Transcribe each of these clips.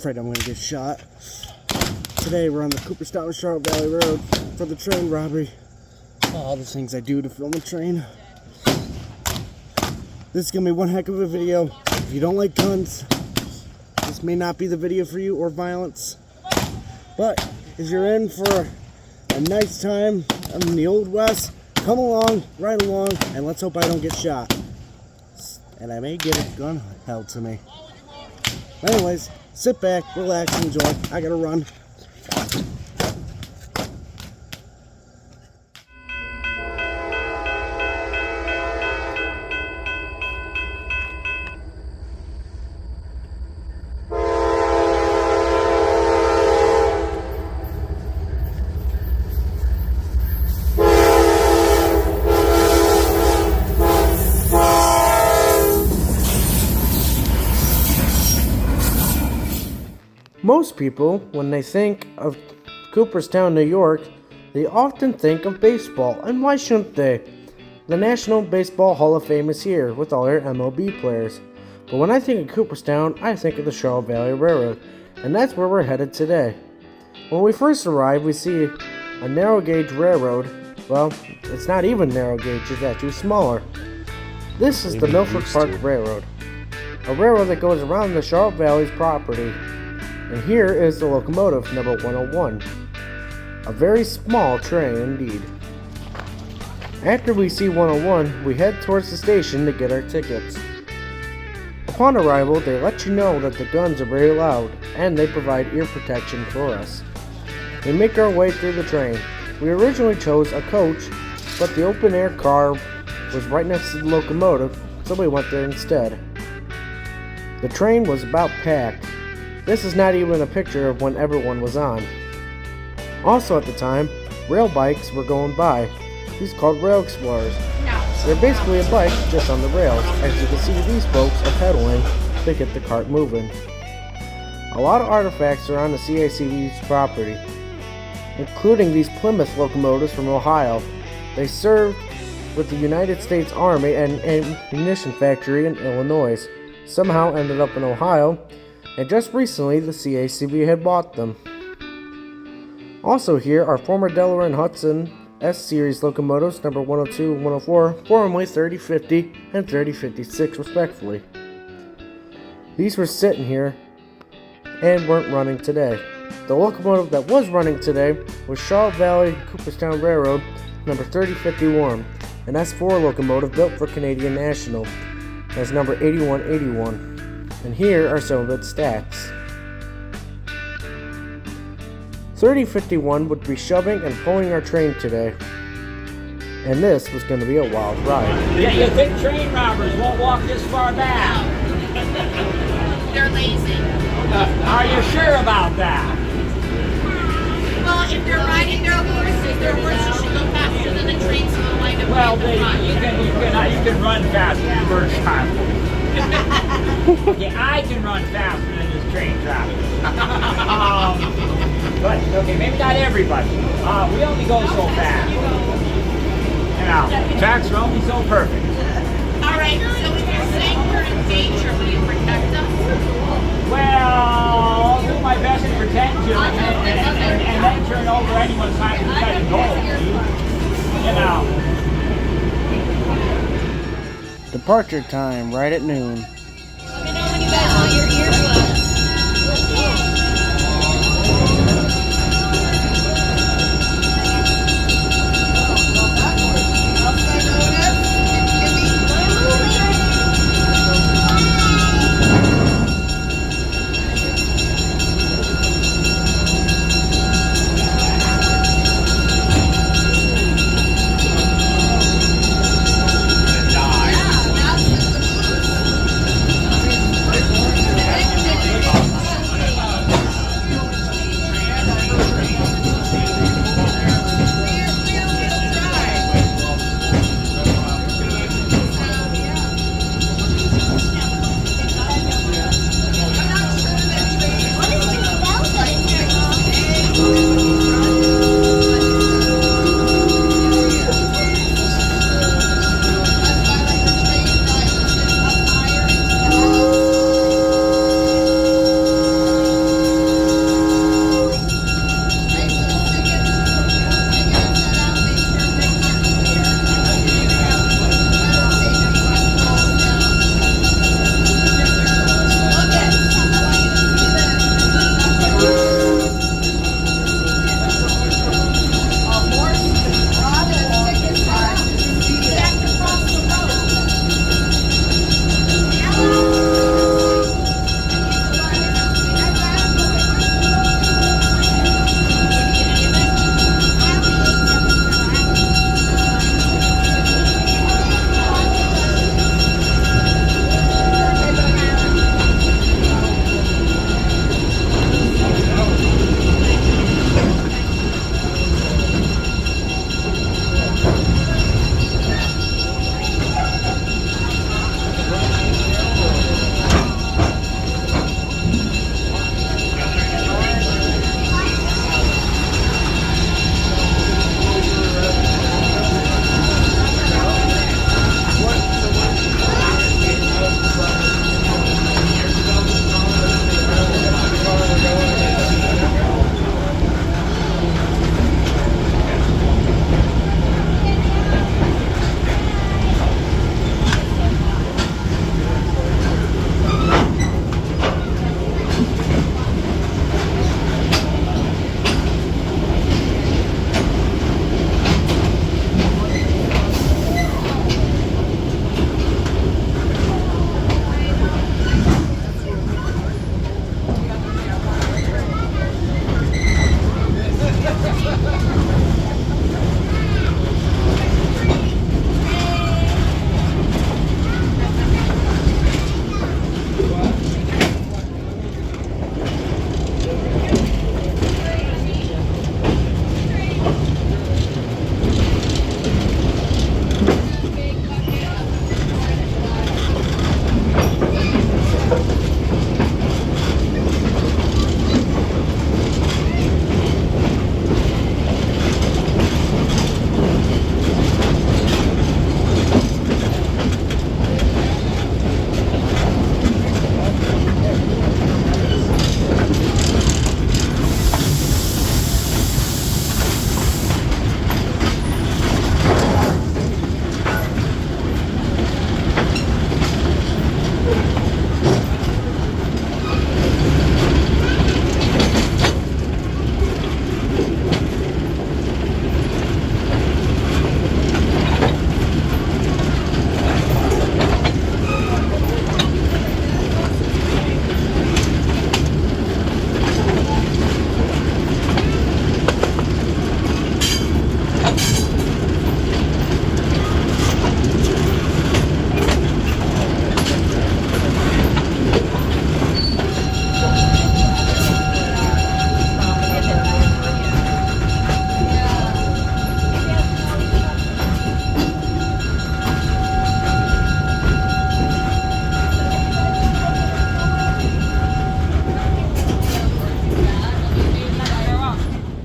afraid I'm gonna get shot. Today we're on the Cooperstown Charlotte Valley Road for the train robbery. All the things I do to film a train. This is gonna be one heck of a video. If you don't like guns, this may not be the video for you, or violence. But if you're in for a nice time in the Old West, come along, ride along, and let's hope I don't get shot. And I may get a gun held to me. Anyways, sit back, relax, and enjoy. I gotta run. Most people, when they think of Cooperstown, New York, they often think of baseball, and why shouldn't they? The National Baseball Hall of Fame is here, with all their MLB players. But when I think of Cooperstown, I think of the Charlotte Valley Railroad, and that's where we're headed today. When we first arrive, we see a narrow gauge railroad. Well, it's not even narrow gauge, it's actually smaller. This is the Milford Park Railroad, a railroad that goes around the Charlotte Valley's property. And here is the locomotive number 101. A very small train indeed. After we see 101, we head towards the station to get our tickets. Upon arrival, they let you know that the guns are very loud, and they provide ear protection for us. We make our way through the train. We originally chose a coach, but the open air car was right next to the locomotive, so we went there instead. The train was about packed. This is not even a picture of when everyone was on. Also at the time, rail bikes were going by. These called rail explorers. They're basically a bike just on the rails. As you can see, these folks are pedaling to get the cart moving. A lot of artifacts are on the CACV's property, including these Plymouth locomotives from Ohio. They served with the United States Army and ammunition factory in Illinois. Somehow ended up in Ohio, and just recently the CACV had bought them. Also here are former Delaware and Hudson S-Series locomotives number 102 and 104, formerly 3050 and 3056 respectively. These were sitting here and weren't running today. The locomotive that was running today was Charlotte Valley Cooperstown Railroad number 3051, an S4 locomotive built for Canadian National, as number 8181. And here are some of its stats. 3051 would be shoving and pulling our train today. And this was going to be a wild ride. Yeah, you think train robbers won't walk this far back? They're lazy. Are you sure about that? Well, if they're riding their horses should go faster than the trains in the line of Well, you can run faster than Berkshire. Okay, I can run faster than this train traffic. But, okay, maybe not everybody. We only go so fast. You know, tracks are only so perfect. Alright, so if you're saying we're in danger, will you protect us? Well, I'll do my best to protect you and then turn over anyone's time to try to go. You know. Departure time, right at noon. Let me know when you guys want your earplugs.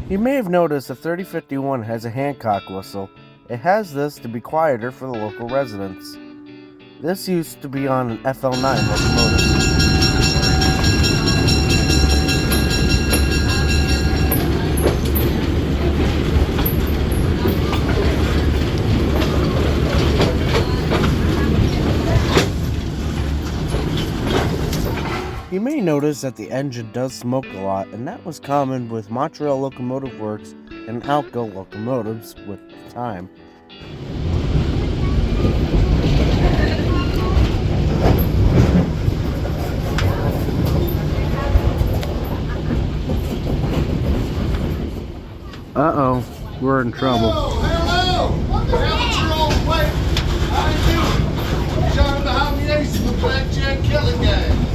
You may have noticed the 3051 has a Hancock whistle. It has this to be quieter for the local residents. This used to be on an FL9 locomotive. You may notice that the engine does smoke a lot, and that was common with Montreal Locomotive Works and Alco locomotives with time. Uh-oh, we're in trouble. Hello! What the hell is your old way? How you doing? John behind the ace of the Blackjack Killing Gang.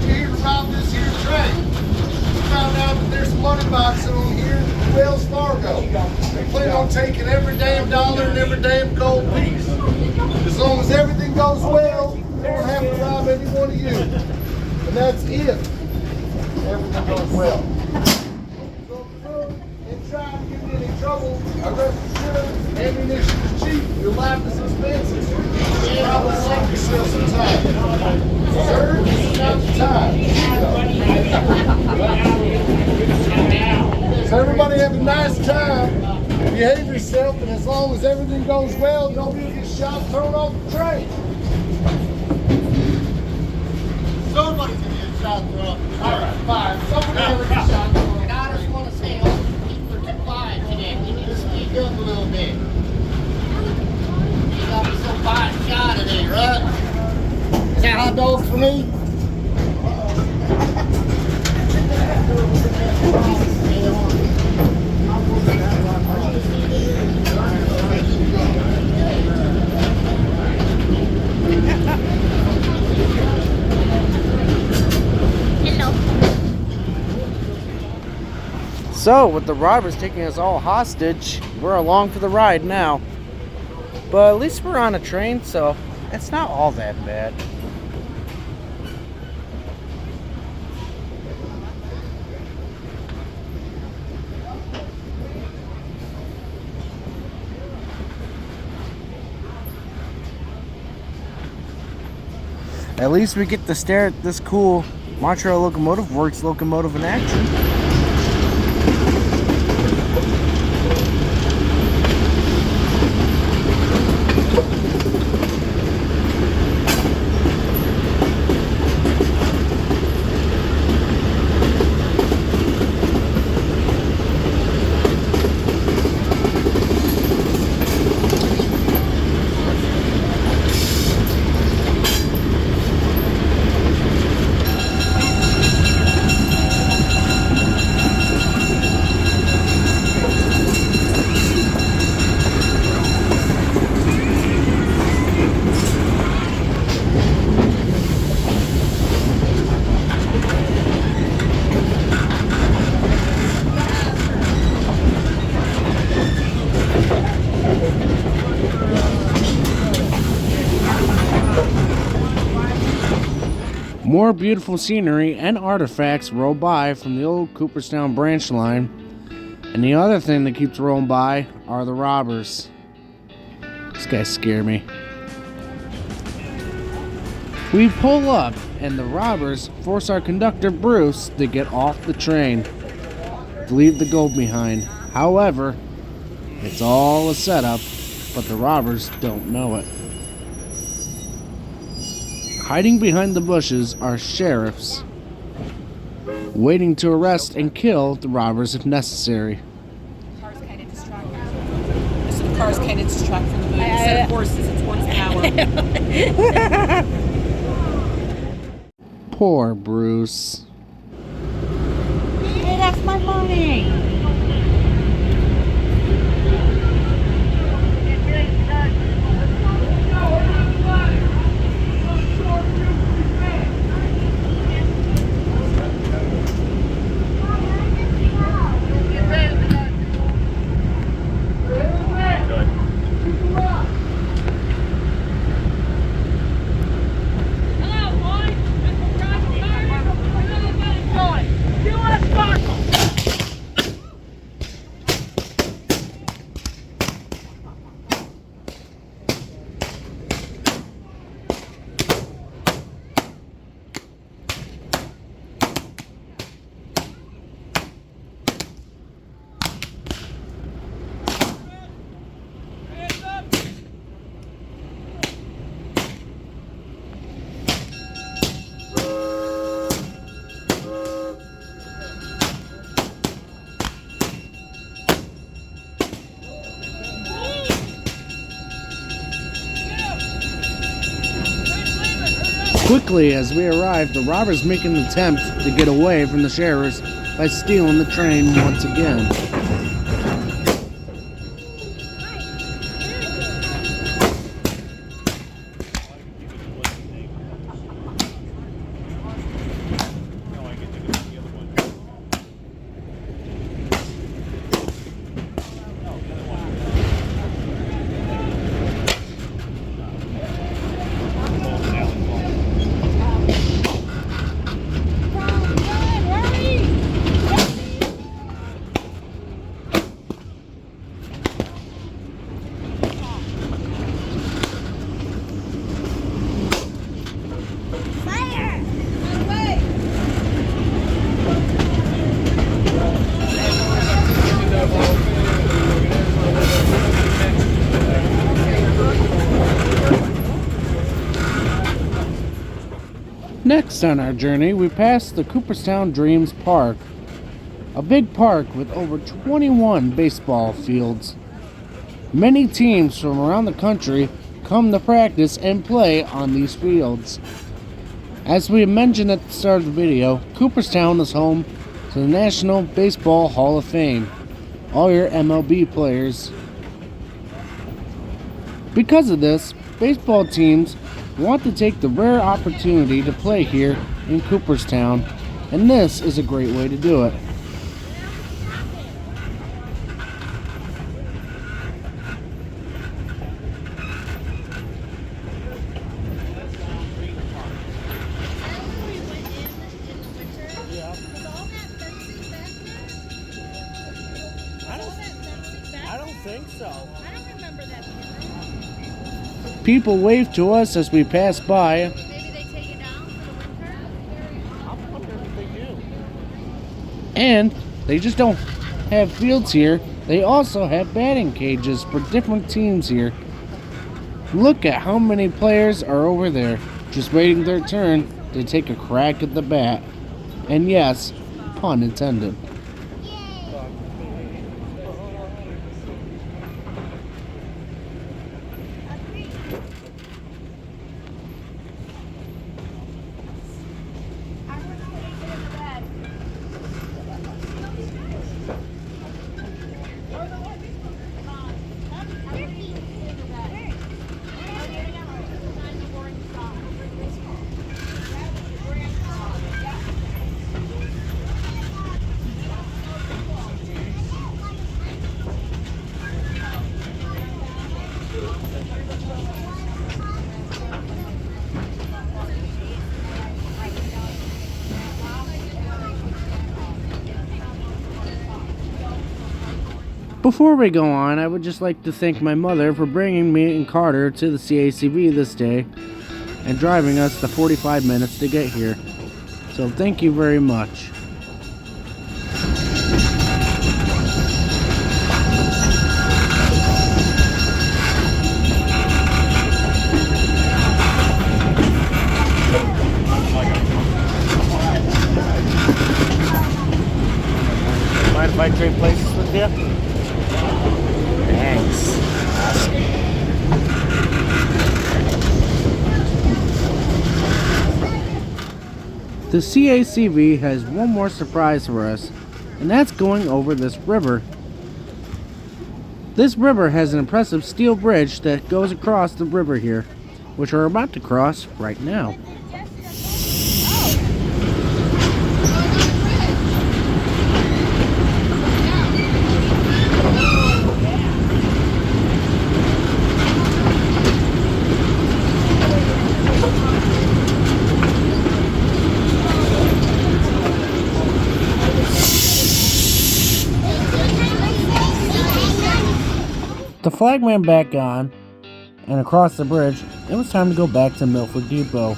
We're here to rob this here train. We found out that there's some money boxing on here at Wells Fargo. They plan on taking every damn dollar and every damn gold piece. As long as everything goes well, they don't have to rob any one of you. And that's if everything goes well. Try to get in any trouble, I rest assured, ammunition is cheap, your life is expensive. You probably save yourself some time. Sir, this is not the time. So everybody have a nice time, behave yourself, and as long as everything goes well, nobody will get shot and thrown off the train. Somebody's gonna get shot and thrown off the train. All right, fine. Somebody will get shot and thrown off the train. And I just want to say, all the people are too quiet today. We need to speak up a little bit. You got me so fine and shy today, right? Is that hot dogs for me? So, with the robbers taking us all hostage, we're along for the ride now. But at least we're on a train, so it's not all that bad. At least we get to stare at this cool Montreal Locomotive Works locomotive in action. More beautiful scenery and artifacts roll by from the old Cooperstown branch line. And the other thing that keeps rolling by are the robbers. These guys scare me. We pull up and the robbers force our conductor Bruce to get off the train, to leave the gold behind. However, it's all a setup, but the robbers don't know it. Hiding behind the bushes are sheriffs, waiting to arrest and kill the robbers if necessary. Cars kind of distract. So the cars kind of distract from the movie. Instead of horses, it's horse power. Poor Bruce. Hey, that's my money. Quickly, as we arrive, the robbers make an attempt to get away from the sheriffs by stealing the train once again. Next on our journey, we pass the Cooperstown Dreams Park, a big park with over 21 baseball fields. Many teams from around the country come to practice and play on these fields. As we mentioned at the start of the video, Cooperstown is home to the National Baseball Hall of Fame, all your MLB players. Because of this, baseball teams want to take the rare opportunity to play here in Cooperstown, and this is a great way to do it. I don't think so. I don't remember that. People wave to us as we pass by, Maybe they take it down for the winter. I wonder if they do. and they just don't have fields here. They also have batting cages for different teams here. Look at how many players are over there, just waiting their turn to take a crack at the bat. And yes, pun intended. Before we go on, I would just like to thank my mother for bringing me and Carter to the CACV this day and driving us the 45 minutes to get here. So thank you very much. Mind if I trade places with you? Thanks. The CACV has one more surprise for us, and that's going over this river. This river has an impressive steel bridge that goes across the river here, which we're about to cross right now. The flag ran back on and across the bridge. It was time to go back to Milford Depot.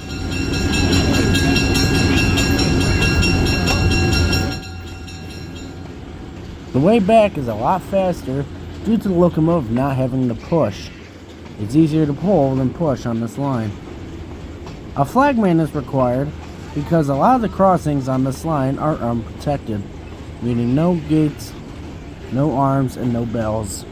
The way back is a lot faster due to the locomotive not having to push. It's easier to pull than push on this line. A flagman is required because a lot of the crossings on this line are unprotected, meaning no gates, no arms, and no bells.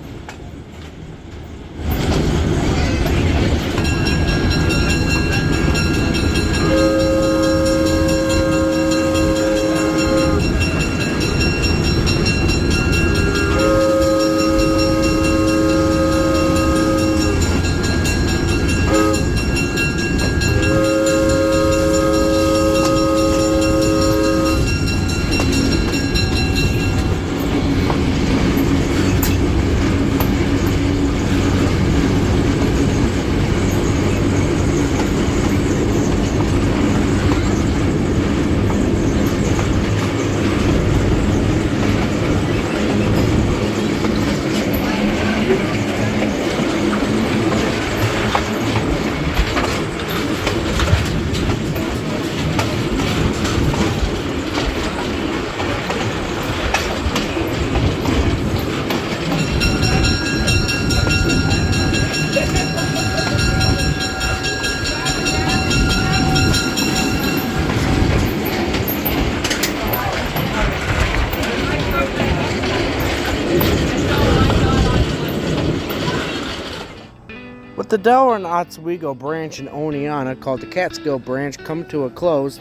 With the Delaware and Oswego branch in Oneonta, called the Catskill branch, come to a close,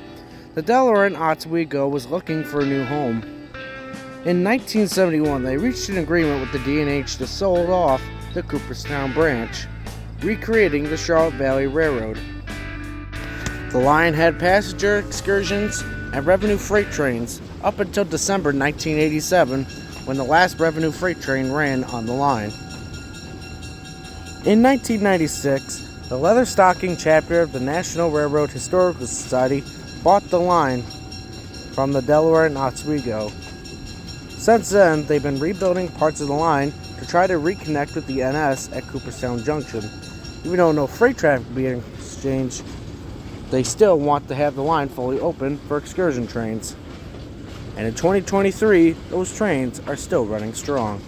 the Delaware and Oswego was looking for a new home. In 1971, they reached an agreement with the D&H to sold off the Cooperstown branch, recreating the Charlotte Valley Railroad. The line had passenger excursions and revenue freight trains up until December 1987, when the last revenue freight train ran on the line. In 1996, the Leatherstocking chapter of the National Railroad Historical Society bought the line from the Delaware and Oswego. Since then, they've been rebuilding parts of the line to try to reconnect with the NS at Cooperstown Junction. Even though no freight traffic being exchanged, they still want to have the line fully open for excursion trains. And in 2023, those trains are still running strong.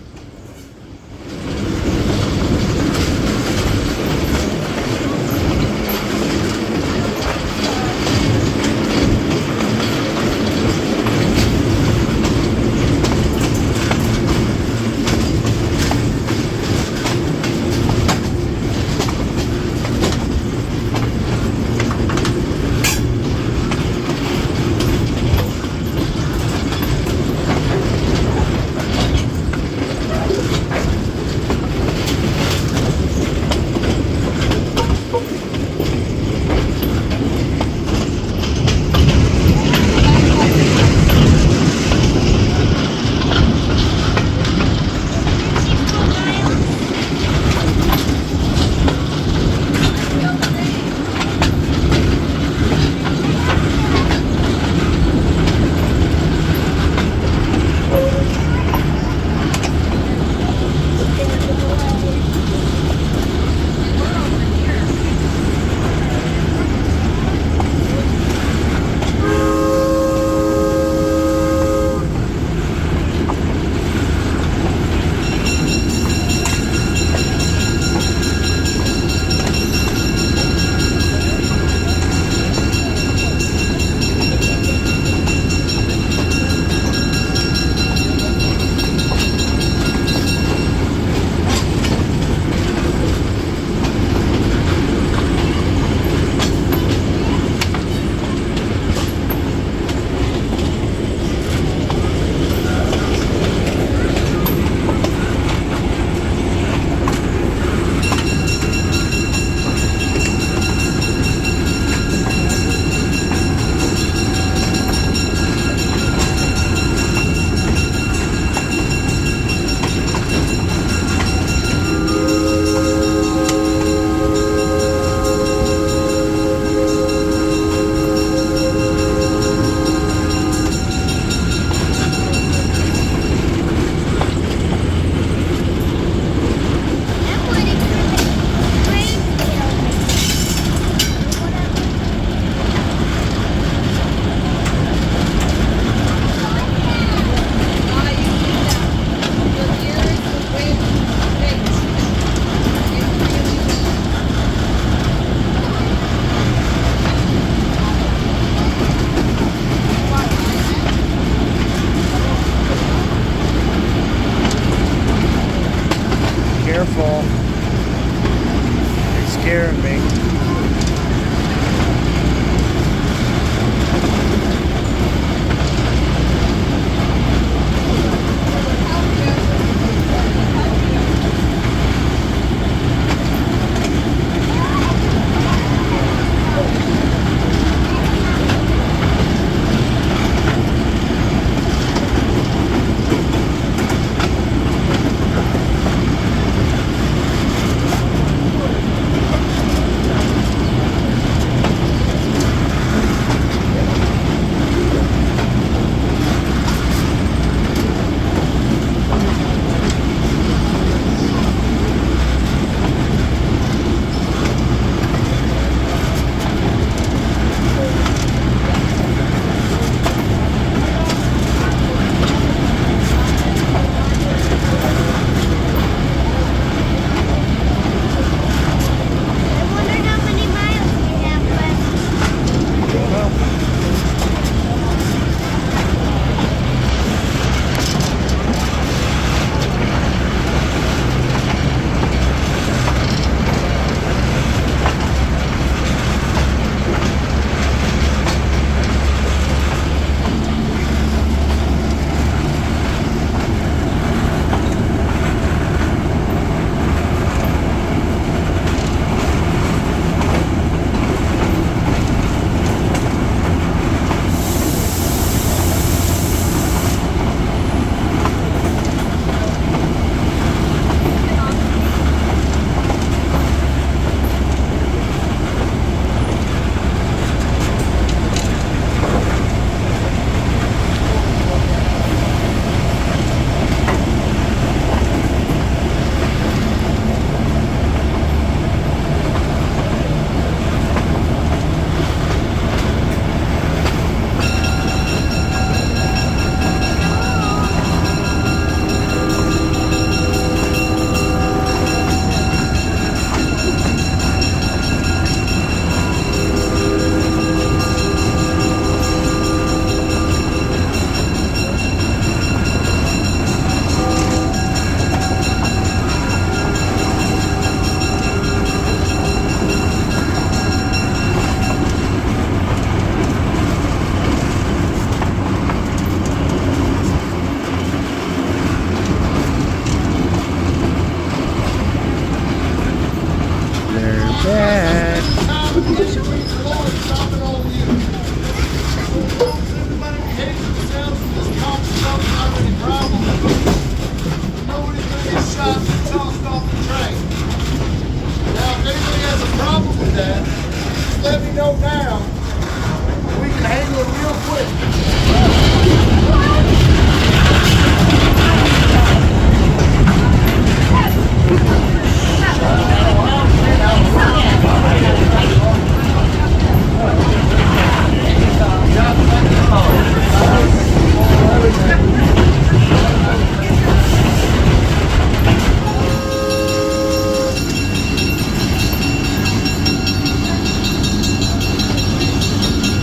Careful. You're scaring me. Dad. Time to get your weak Lord stomping on you. Don't everybody behave themselves and just talk stuff without any problem. Nobody's gonna get shot and tossed off the train. Now, if anybody has a problem with that, just let me know now. We can handle it real quick.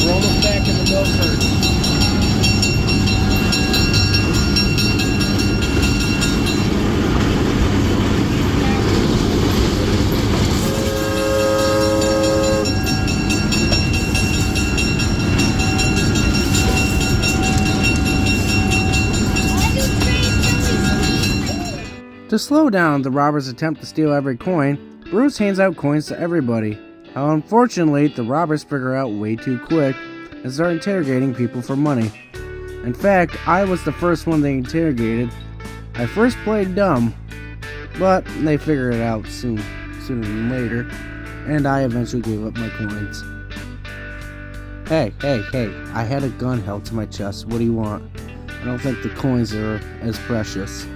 We're almost back in the Milford. To slow down the robbers' attempt to steal every coin, Bruce hands out coins to everybody. How unfortunately, the robbers figure out way too quick and start interrogating people for money. In fact, I was the first one they interrogated. I first played dumb, but they figured it out sooner than later, and I eventually gave up my coins. Hey, I had a gun held to my chest. What do you want? I don't think the coins are as precious.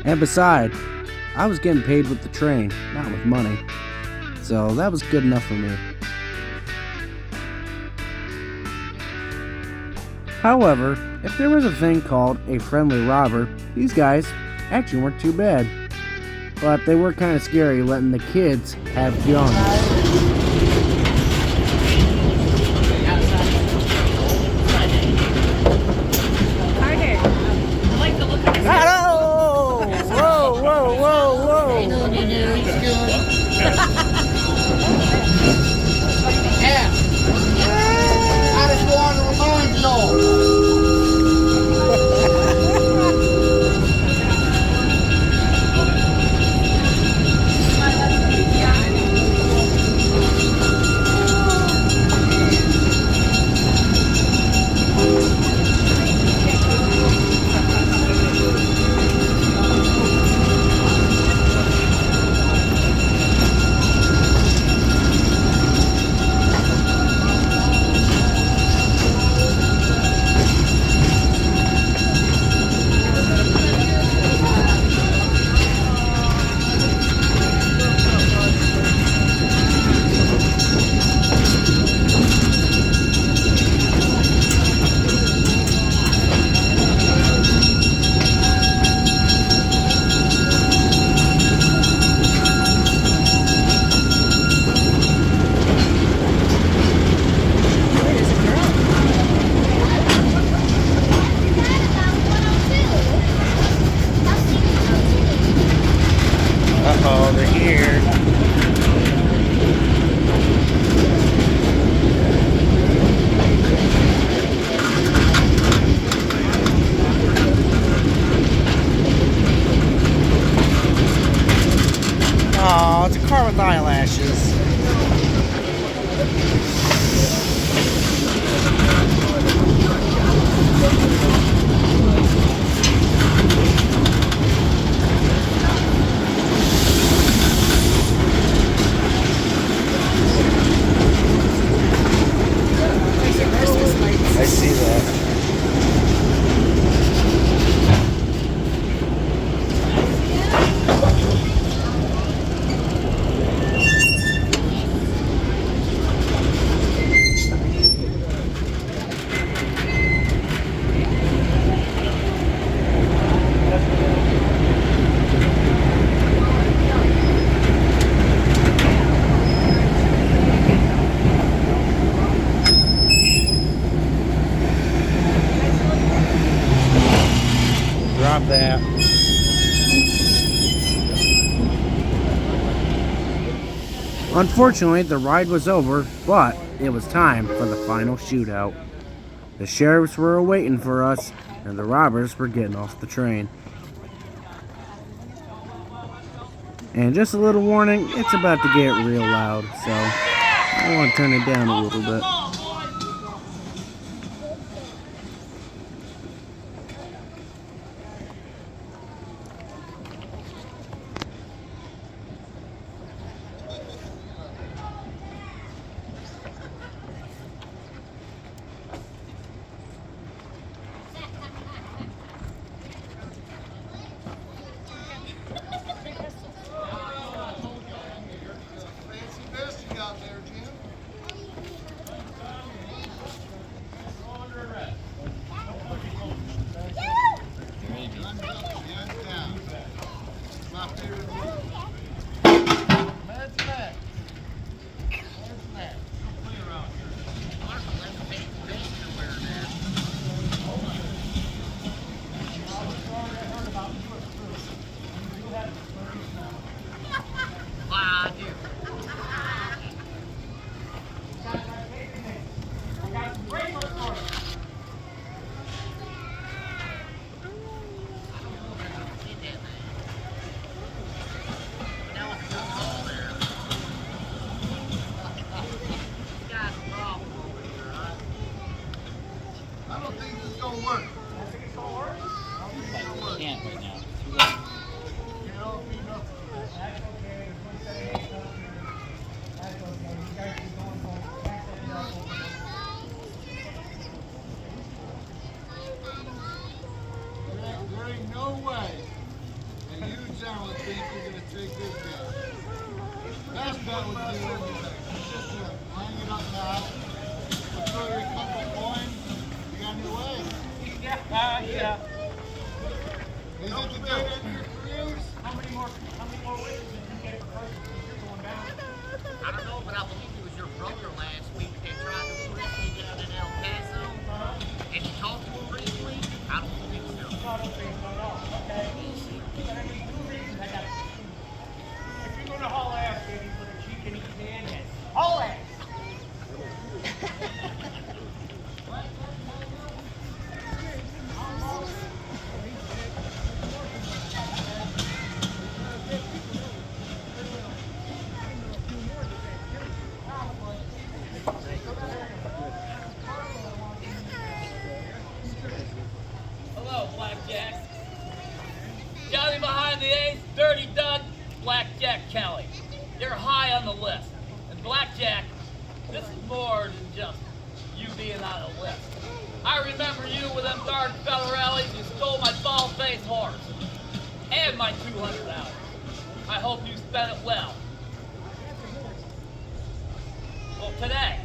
And besides, I was getting paid with the train, not with money. So that was good enough for me. However, if there was a thing called a friendly robber, these guys actually weren't too bad. But they were kind of scary letting the kids have guns. Uh-oh, they're here. Oh, it's a car with eyelashes. I see that. Drop that. Unfortunately, the ride was over, but it was time for the final shootout. The sheriffs were awaiting for us, and the robbers were getting off the train. And just a little warning, it's about to get real loud, so I want to turn it down a little bit. Fancy vest you got there, Jim. My favorite word. Man's Mac. Man's Mac. I don't think this is gonna work. Can't right now. You know, if you know. There ain't no way that you gentlemen think you're gonna take this down. Best bet would do anything. Just hang it up now. Throw your couple coins. You got any way? Yeah. Is it the dead end of your careers? How many more wins did you get for Christmas? You're going down. I don't know, but I believe it was your brother last week that tried to arrest me down in El Paso. And you talked to him recently? I don't think so. I don't think so, no. Okay. But I mean, 2 reasons I got to see. If you're going to haul ass, baby, put a cheek in each hand and haul ass. Hello, Blackjack. Johnny behind the ace, Dirty Doug, Blackjack Kelly. You're high on the list. And Blackjack, this is more than just you being on a list. I remember you with them darn federales. You stole my bald-faced horse. And my $200. I hope you spent it well. Well, today,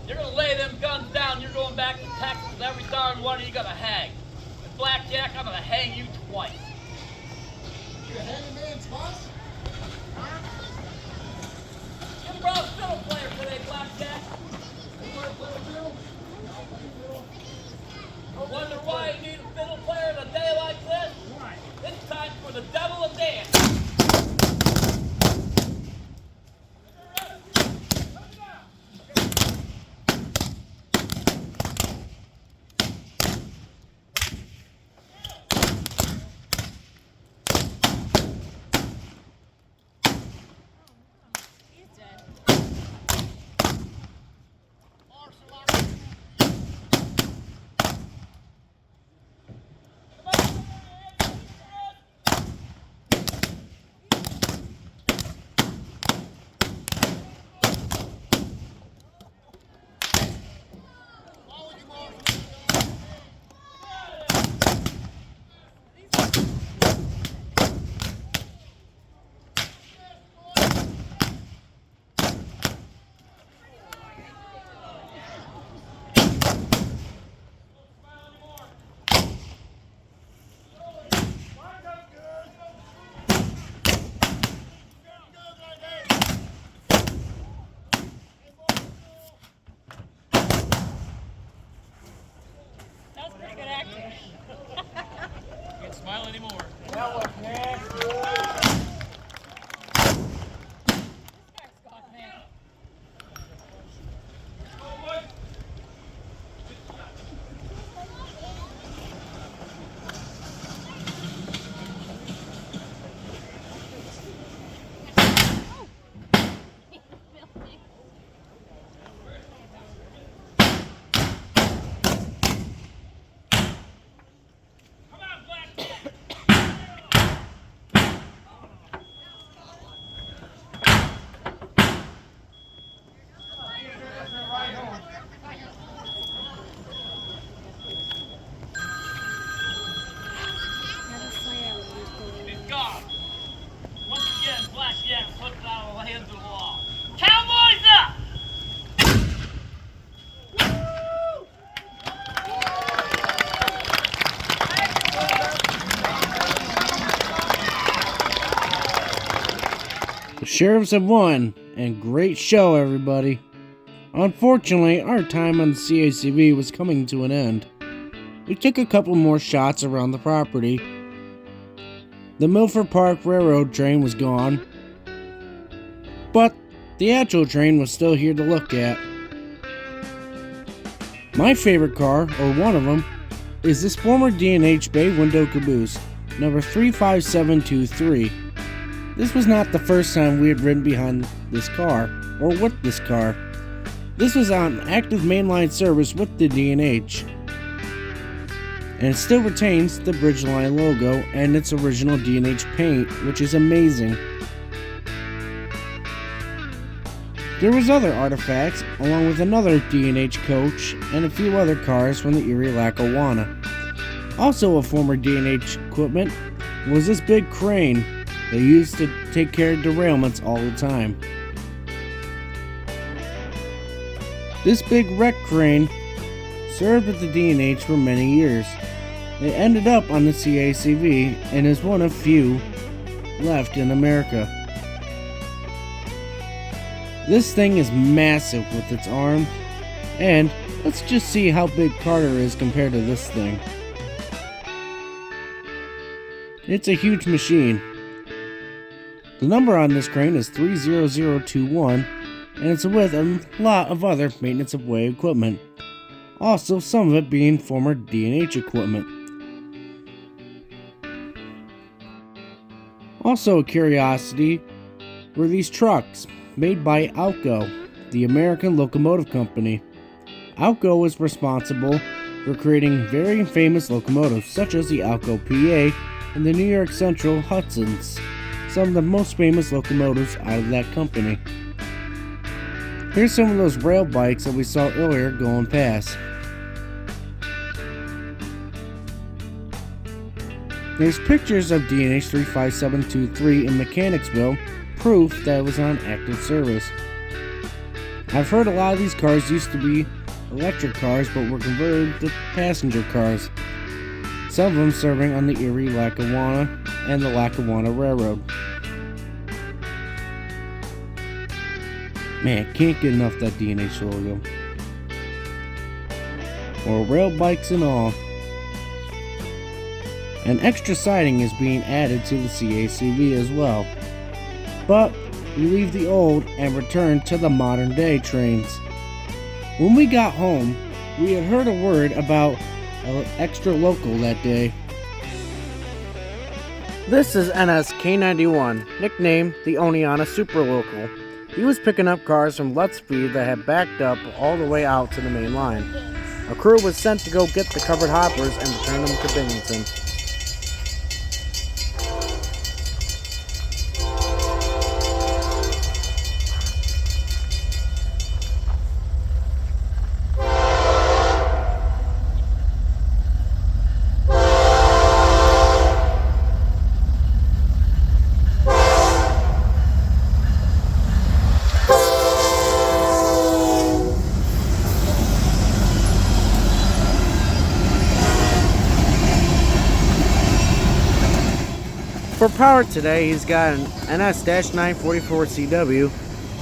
you're gonna lay them guns down. You're going back to Texas. Every darn one of you gonna hang. And Blackjack, I'm gonna hang you twice. You're hanging man twice? You brought a fiddle player today, Blackjack. You want to play a fiddle? Wonder why you need a fiddle player on a day like this? It's time for the devil to dance. The sheriffs have won, and great show, everybody. Unfortunately, our time on the CACV was coming to an end. We took a couple more shots around the property. The Milford Park Railroad train was gone, but the actual train was still here to look at. My favorite car, or one of them, is this former D&H bay window caboose, number 35723. This was not the first time we had ridden behind this car, or with this car. This was on active mainline service with the D&H. And it still retains the Bridgeline logo and its original D&H paint, which is amazing. There was other artifacts, along with another D&H coach and a few other cars from the Erie Lackawanna. Also a former D&H equipment was this big crane they used to take care of derailments all the time. This big wreck crane served with the D&H for many years. It ended up on the CACV and is one of few left in America. This thing is massive with its arm, and let's just see how big Carter is compared to this thing. It's a huge machine. The number on this crane is 30021, and it's with a lot of other maintenance of way equipment. Also, some of it being former D&H equipment. Also a curiosity were these trucks made by Alco, the American Locomotive Company. Alco was responsible for creating very famous locomotives such as the Alco PA and the New York Central Hudsons, some of the most famous locomotives out of that company. Here's some of those rail bikes that we saw earlier going past. There's pictures of D&H 35723 in Mechanicsville, proof that it was on active service. I've heard a lot of these cars used to be electric cars but were converted to passenger cars, some of them serving on the Erie Lackawanna and the Lackawanna Railroad. Man, can't get enough of that D&H logo. Or rail bikes and all. An extra siding is being added to the CACV as well. But we leave the old and return to the modern day trains. When we got home, we had heard a word about an extra local that day. This is NS K91, nicknamed the Oneonta Super Local. He was picking up cars from Lutzfeed that had backed up all the way out to the main line. A crew was sent to go get the covered hoppers and return them to Binghamton. For power today, he's got an NS-944CW,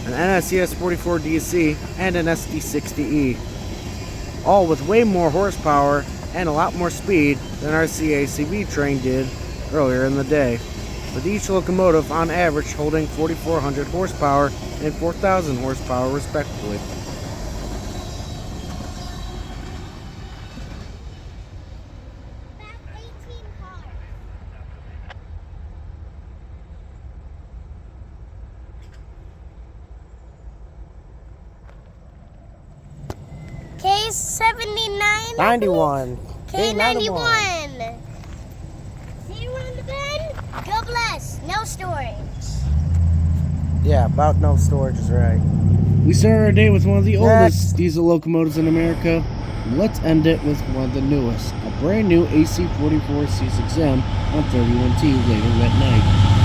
an NS-ES44DC, and an SD60E. All with way more horsepower and a lot more speed than our CACV train did earlier in the day, with each locomotive on average holding 4,400 horsepower and 4,000 horsepower respectively. K79. 91. K91. See you on the bend? God bless. No storage. Yeah, about no storage is right. We started our day with one of the oldest diesel locomotives in America. Let's end it with one of the newest, a brand new AC44 C6M on 31T later that night.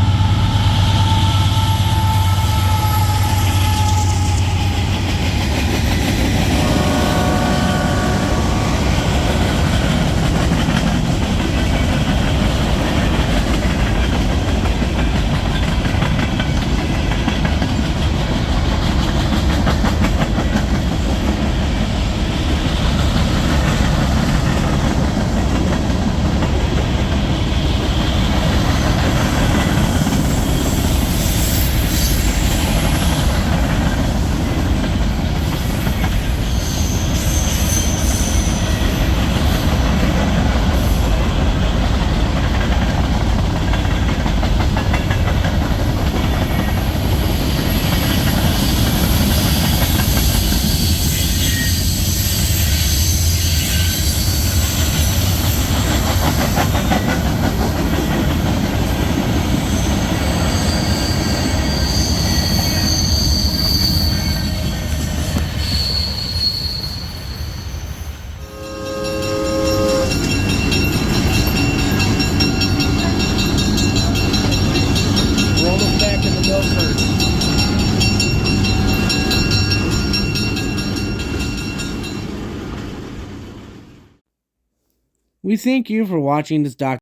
We thank you for watching this documentary.